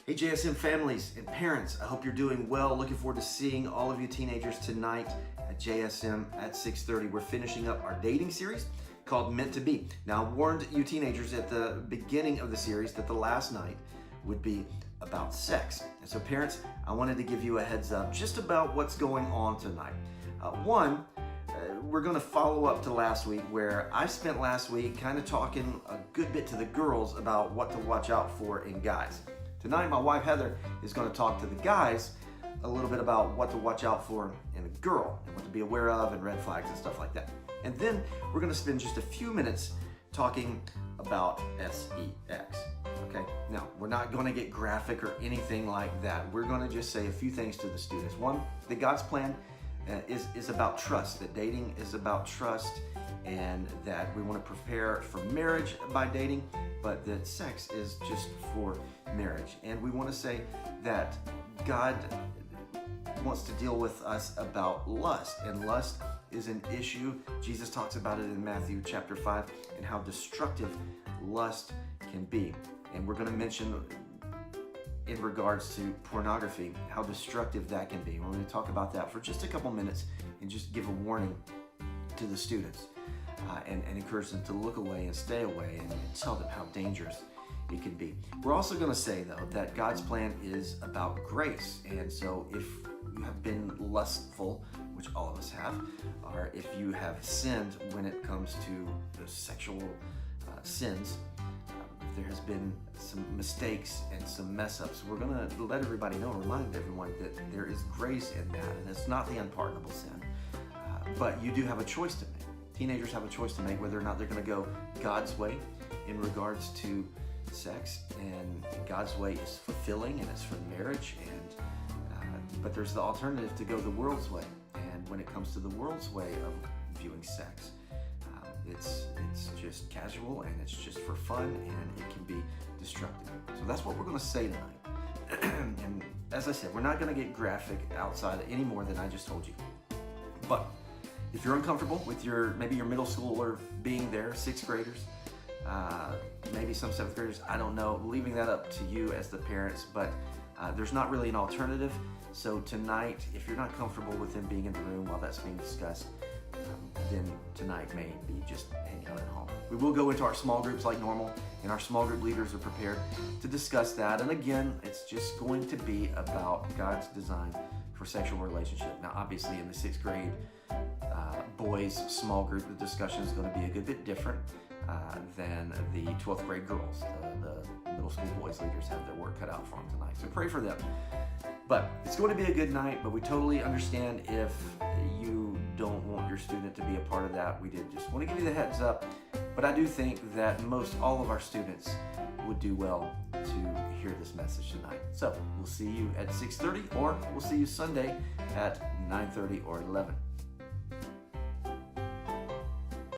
Hey JSM families and parents, I hope you're doing well. Looking forward to seeing all of you teenagers tonight at JSM at 6:30. We're finishing up our dating series called Meant to Be. Now, I warned you teenagers at the beginning of the series that the last night would be about sex. And so parents, I wanted to give you a heads up just about what's going on tonight. We're going to follow up to last week, where I spent last week kind of talking a good bit to the girls about what to watch out for in guys. Tonight, my wife Heather is going to talk to the guys a little bit about what to watch out for in a girl and what to be aware of and red flags and stuff like that. And then we're going to spend just a few minutes talking about sex. Okay, now we're not going to get graphic or anything like that. We're going to just say a few things to the students. One, that God's plan is about trust, that dating is about trust, and that we want to prepare for marriage by dating, but that sex is just for marriage. And we want to say that God wants to deal with us about lust, and lust is an issue. Jesus talks about it in Matthew chapter 5 and how destructive lust can be. And we're going to mention in regards to pornography, how destructive that can be. We're going to talk about that for just a couple minutes and just give a warning to the students and encourage them to look away and stay away and tell them how dangerous it can be. We're also going to say, though, that God's plan is about grace. And so if you have been lustful, which all of us have, or if you have sinned when it comes to the sexual sins, there has been some mistakes and some mess ups, we're going to let everybody know, remind everyone that there is grace in that, and it's not the unpardonable sin. But you do have a choice to make. Teenagers have a choice to make whether or not they're going to go God's way in regards to sex, and God's way is fulfilling and it's for marriage, and but there's the alternative to go the world's way. And when it comes to the world's way of viewing sex, it's just casual and it's just for fun, and it can be destructive. So that's what we're going to say tonight. And as I said, we're not going to get graphic outside any more than I just told you. But if you're uncomfortable with maybe your middle schooler being there, sixth graders, maybe some seventh graders, I don't know, leaving that up to you as the parents, but there's not really an alternative. So tonight, if you're not comfortable with them being in the room while that's being discussed, then tonight may be just hang out at home. We will go into our small groups like normal, and our small group leaders are prepared to discuss that. And again, it's just going to be about God's design for sexual relationship. Now, obviously, in the sixth grade boys small group, the discussion is going to be a good bit different than the 12th grade girls. The middle school boys leaders have their work cut out for them tonight, so pray for them. But it's going to be a good night, but we totally understand if you don't want your student to be a part of that. We did just want to give you the heads up, but I do think that most all of our students would do well to hear this message tonight. So we'll see you at 6:30, or we'll see you Sunday at 9:30 or 11.